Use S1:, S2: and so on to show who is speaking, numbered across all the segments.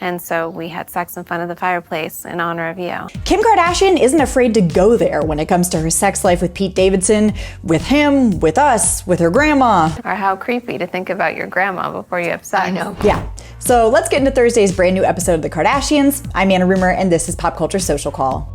S1: And so we had sex in front of the fireplace in honor of you.
S2: Kim Kardashian isn't afraid to go there when it comes to her sex life with Pete Davidson, with him, with us, with her grandma.
S1: Or how creepy to think about your grandma before you have sex.
S3: I know.
S2: Yeah. So let's get into Thursday's brand new episode of The Kardashians. I'm Anna Rumor, and this is Pop Culture Social Call.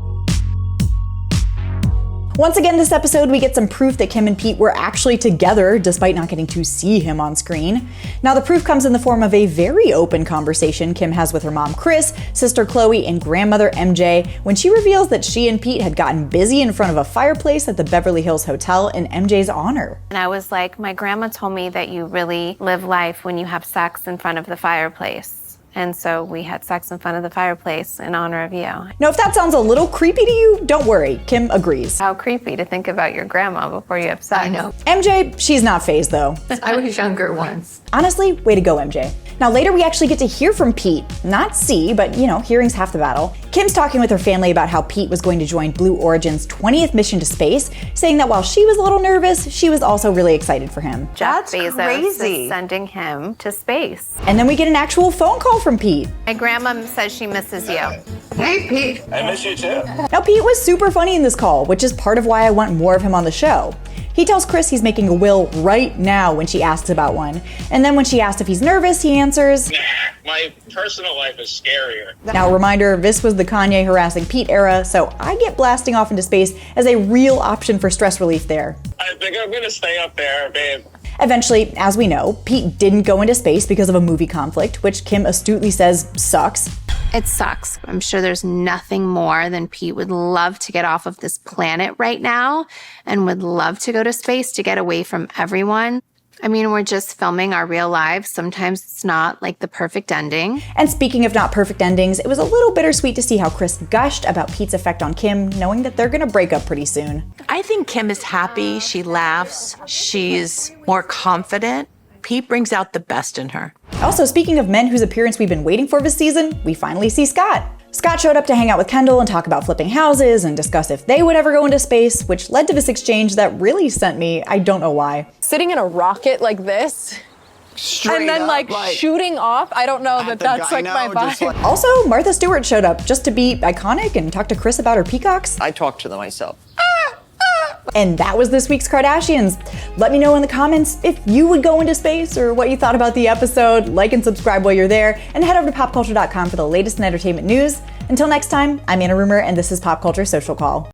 S2: Once again this episode, we get some proof that Kim and Pete were actually together despite not getting to see him on screen. Now the proof comes in the form of a very open conversation Kim has with her mom Kris, sister Khloe, and grandmother MJ when she reveals that she and Pete had gotten busy in front of a fireplace at the Beverly Hills Hotel in MJ's honor.
S1: And I was like, my grandma told me that you really live life when you have sex in front of the fireplace. And so we had sex in front of the fireplace in honor of you.
S2: Now, if that sounds a little creepy to you, don't worry, Kim agrees.
S1: How creepy to think about your grandma before you have sex.
S3: I know.
S2: MJ, she's not fazed though.
S3: I was younger once.
S2: Honestly, way to go, MJ. Now later we actually get to hear from Pete. Not see, but you know, hearing's half the battle. Kim's talking with her family about how Pete was going to join Blue Origin's 20th mission to space, saying that while she was a little nervous, she was also really excited for him.
S1: Jeff
S3: That's
S1: Bezos
S3: crazy.
S1: is sending him to space.
S2: And then we get an actual phone call from Pete.
S1: My grandma says she misses you.
S3: Hey, Pete.
S4: I miss you too.
S2: Now Pete was super funny in this call, which is part of why I want more of him on the show. He tells Kris he's making a will right now when she asks about one. And then when she asks if he's nervous, he answers,
S4: Nah, my personal life is scarier.
S2: Now, reminder, this was the Kanye harassing Pete era, so I get blasting off into space as a real option for stress relief there.
S4: I think I'm gonna stay up there, babe.
S2: Eventually, as we know, Pete didn't go into space because of a movie conflict, which Kim astutely says sucks.
S1: It sucks. I'm sure there's nothing more than Pete would love to get off of this planet right now and would love to go to space to get away from everyone. I mean, we're just filming our real lives. Sometimes it's not like the perfect ending.
S2: And speaking of not perfect endings, it was a little bittersweet to see how Kris gushed about Pete's effect on Kim, knowing that they're gonna break up pretty soon.
S5: I think Kim is happy, she laughs, she's more confident. Pete brings out the best in her.
S2: Also, speaking of men whose appearance we've been waiting for this season, we finally see Scott. Scott showed up to hang out with Kendall and talk about flipping houses and discuss if they would ever go into space, which led to this exchange that really sent me, I don't know why.
S6: Sitting in a rocket like this, and then like shooting off, I don't know that that's like my vibe.
S2: Also, Martha Stewart showed up just to be iconic and talk to Kris about her peacocks.
S7: I talk to them myself.
S2: And that was this week's Kardashians. Let me know in the comments if you would go into space or what you thought about the episode. Like and subscribe while you're there, and head over to popculture.com for the latest in entertainment news. Until next time, I'm Anna Rumor, and this is Pop Culture Social Call.